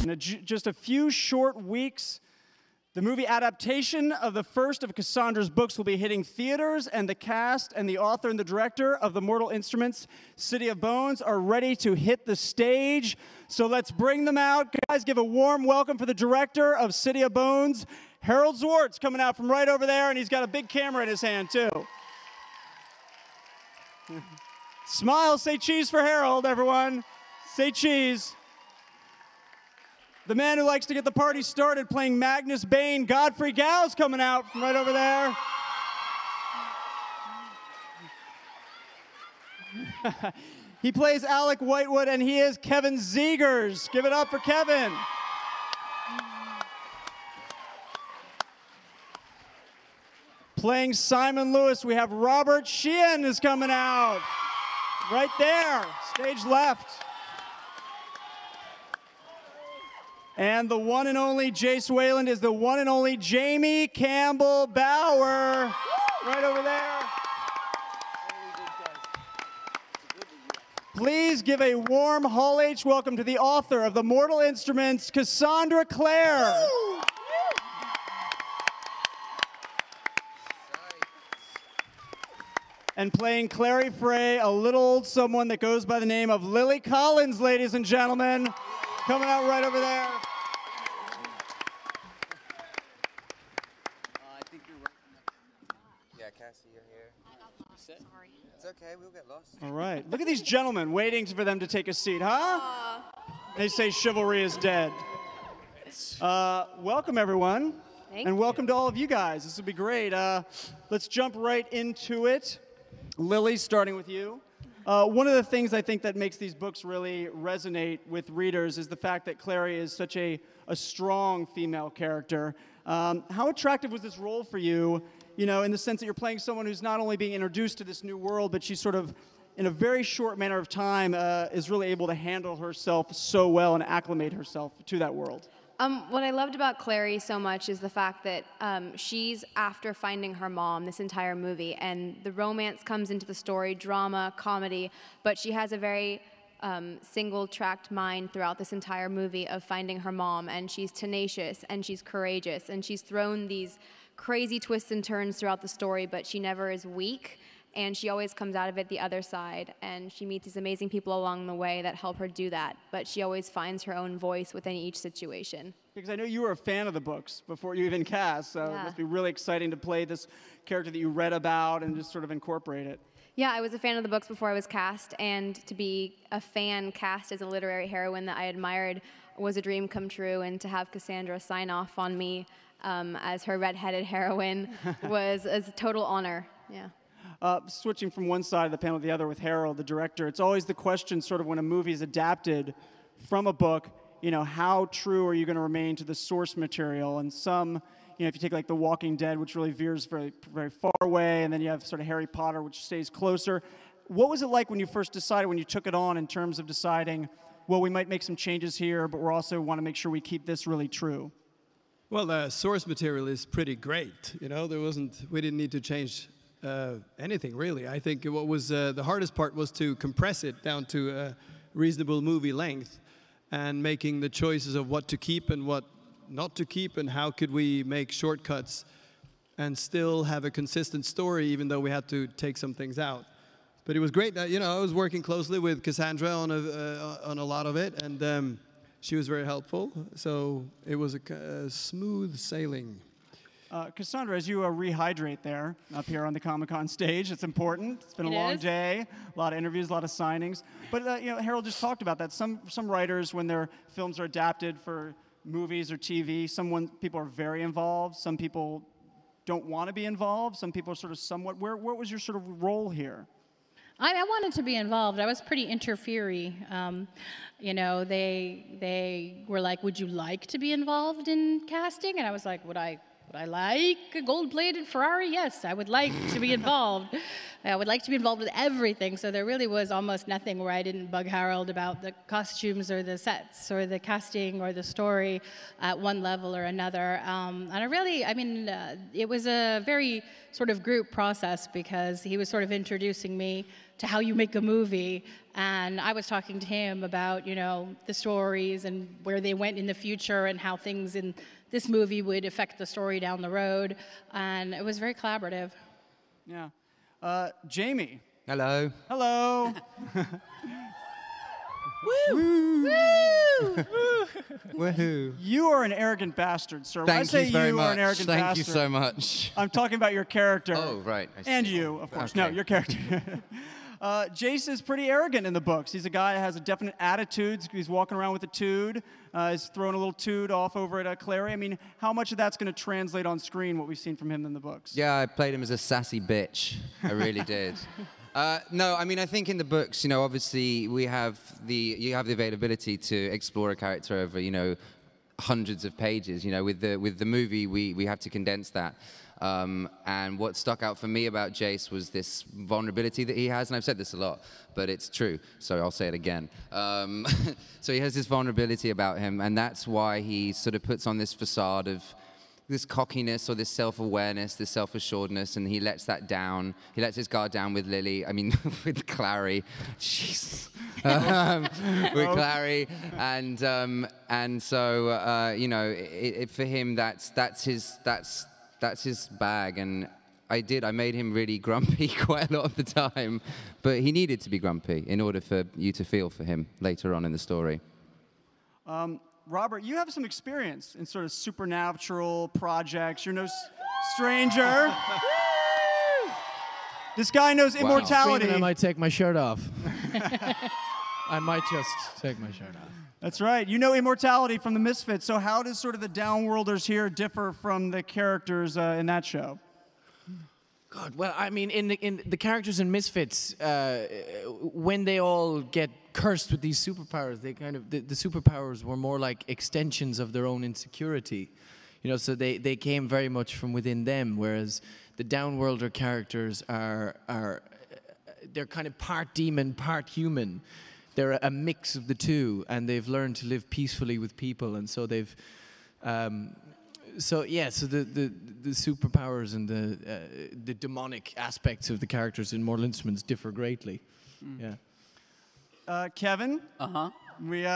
In just a few short weeks, the movie adaptation of the first of Cassandra's books will be hitting theaters, and the cast and the author and the director of the Mortal Instruments, City of Bones, are ready to hit the stage. So let's bring them out. Guys, give a warm welcome for the director of City of Bones, Harold Zwartz, coming out from right over there, and he's got a big camera in his hand, too. Smile, say cheese for Harold, everyone. Say cheese. The man who likes to get the party started playing Magnus Bane, Godfrey Gow's coming out from right over there. He plays Alec Whitewood, and he is Kevin Zegers. Give it up for Kevin. Playing Simon Lewis, we have Robert Sheehan is coming out. Right there, stage left. And the one and only Jace Wayland is the one and only Jamie Campbell Bower. Right over there. Please give a warm Hall H welcome to the author of the Mortal Instruments, Cassandra Clare. And playing Clary Frey, a little old someone that goes by the name of Lily Collins, ladies and gentlemen. Coming out right over there. I think you're right. Yeah, Cassie, you're here. Sorry. It's okay, we'll get lost. All right. Look at these gentlemen waiting for them to take a seat, huh? They say chivalry is dead. Welcome, everyone. And welcome to all of you guys. This will be great. Let's jump right into it. Lily, starting with you. One of the things I think that makes these books really resonate with readers is the fact that Clary is such a strong female character. How attractive was this role for you, you know, in the sense that you're playing someone who's not only being introduced to this new world, but she's sort of, in a very short manner of time, is really able to handle herself so well and acclimate herself to that world? What I loved about Clary so much is the fact that she's after finding her mom this entire movie, and the romance comes into the story, drama, comedy, but she has a very single-tracked mind throughout this entire movie of finding her mom, and she's tenacious, and she's courageous, and she's thrown these crazy twists and turns throughout the story, but she never is weak. And she always comes out of it the other side, and she meets these amazing people along the way that help her do that, but she always finds her own voice within each situation. Because I know you were a fan of the books before you even cast, so it must be really exciting to play this character that you read about and just sort of incorporate it. Yeah, I was a fan of the books before I was cast, and to be a fan cast as a literary heroine that I admired was a dream come true, and to have Cassandra sign off on me as her redheaded heroine was a total honor. Yeah. Switching from one side of the panel to the other with Harold, the director, it's always the question sort of when a movie is adapted from a book, you know, how true are you going to remain to the source material? And some, you know, if you take like The Walking Dead, which really veers very, very far away, and then you have sort of Harry Potter, which stays closer. What was it like when you first decided, when you took it on in terms of deciding, well, we might make some changes here, but we also want to make sure we keep this really true? Well, the source material is pretty great. You know, we didn't need to change anything really. I think what was the hardest part was to compress it down to a reasonable movie length, and making the choices of what to keep and what not to keep, and how could we make shortcuts and still have a consistent story, even though we had to take some things out. But it was great. You know, I was working closely with Cassandra on a lot of it, and she was very helpful. So it was a smooth sailing. Cassandra, as you rehydrate there, up here on the Comic-Con stage, it's important. It's been a long day, a lot of interviews, a lot of signings. But you know, Harold just talked about that. Some writers, when their films are adapted for movies or TV, people are very involved. Some people don't want to be involved. Some people are sort of somewhat. What was your sort of role here? I wanted to be involved. I was pretty interfery. You know, they were like, "Would you like to be involved in casting?" And I was like, "Would I Would I like a gold-plated Ferrari? Yes, I would like to be involved. I would like to be involved with everything. So there really was almost nothing where I didn't bug Harold about the costumes or the sets or the casting or the story at one level or another. And it was a very sort of group process because he was sort of introducing me to how you make a movie. And I was talking to him about, the stories and where they went in the future and how things in this movie would affect the story down the road. And it was very collaborative. Yeah. Jamie. Hello. Hello. Woo! Woo! Woohoo. You are an arrogant bastard, sir. When I say Thank you very you much. are an arrogant Thank bastard, you so much. I'm talking about your character. Oh, right. I see. And you, of course. Okay. No, your character. Jace is pretty arrogant in the books. He's a guy that has a definite attitude. He's walking around with a tood. He's throwing a little tood off over at Clary. I mean, how much of that's going to translate on screen, what we've seen from him in the books? Yeah, I played him as a sassy bitch. I really did. No, I mean, I think in the books, obviously you have the availability to explore a character over, hundreds of pages. With the movie, we have to condense that. And what stuck out for me about Jace was this vulnerability that he has, and I've said this a lot, but it's true, so I'll say it again. So he has this vulnerability about him, and that's why he sort of puts on this facade of this cockiness or this self-awareness, this self-assuredness, and he lets that down. He lets his guard down with Lily, with Clary. Jeez. With Clary, and so, for him, that's his bag, and I made him really grumpy quite a lot of the time, but he needed to be grumpy in order for you to feel for him later on in the story. Robert, you have some experience in sort of supernatural projects. You're no stranger. This guy knows immortality. I might take my shirt off. I might just take my shirt off. That's right. You know immortality from the Misfits. So how does sort of the Downworlders here differ from the characters in that show? God, well, I mean, in the characters in Misfits, when they all get cursed with these superpowers, they kind of the superpowers were more like extensions of their own insecurity, So they came very much from within them, whereas the Downworlder characters they're kind of part demon, part human. They're a mix of the two, and they've learned to live peacefully with people, and so they've. So the superpowers and the demonic aspects of the characters in Mortal Instruments differ greatly. Yeah. Kevin. We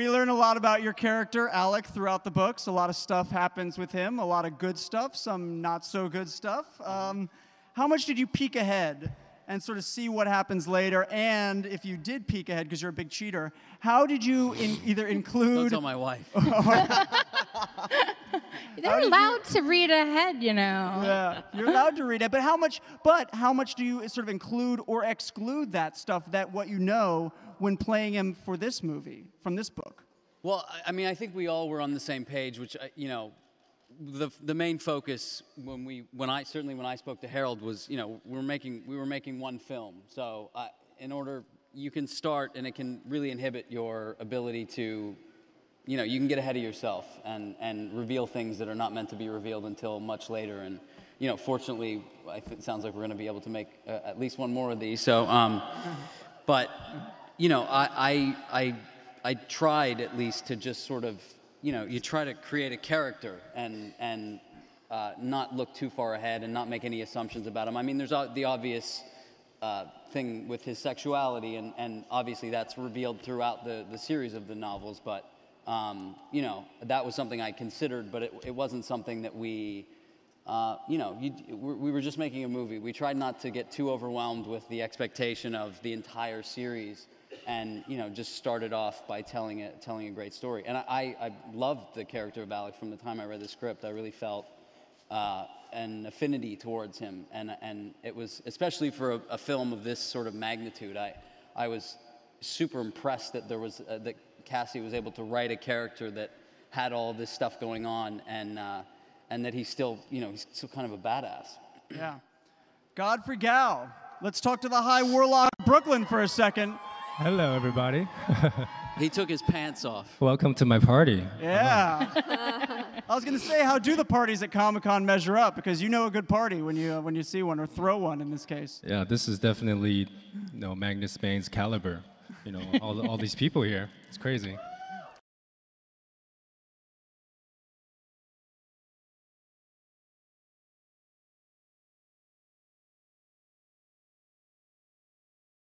learn a lot about your character, Alec, throughout the books. A lot of stuff happens with him. A lot of good stuff, some not so good stuff. How much did you peek ahead and sort of see what happens later? And if you did peek ahead, because you're a big cheater, how did you either include... Don't tell my wife. They're allowed to read ahead, Yeah, you're allowed to read it. But how much do you sort of include or exclude that stuff, what you know, when playing him for this movie, from this book? Well, I mean, I think we all were on the same page, which, the main focus when I spoke to Harold was, we were making one film. So you can start, and it can really inhibit your ability to, you can get ahead of yourself and reveal things that are not meant to be revealed until much later. And, fortunately, it sounds like we're going to be able to make at least one more of these. So, but, I tried at least to just sort of, you try to create a character and not look too far ahead and not make any assumptions about him. I mean, there's the obvious thing with his sexuality, and obviously that's revealed throughout the series of the novels, but, that was something I considered, but it wasn't something that we were just making a movie. We tried not to get too overwhelmed with the expectation of the entire series, and just started off by telling a great story. And I loved the character of Alec from the time I read the script. I really felt an affinity towards him, and it was, especially for a film of this sort of magnitude, I was super impressed that that Cassie was able to write a character that had all this stuff going on, and that he's still kind of a badass. Yeah. Godfrey Gao. Let's talk to the High Warlock of Brooklyn for a second. Hello, everybody. He took his pants off. Welcome to my party. Yeah. I was going to say, how do the parties at Comic-Con measure up? Because you know a good party when you see one, or throw one in this case. Yeah, this is definitely, Magnus Bane's caliber. All these people here. It's crazy.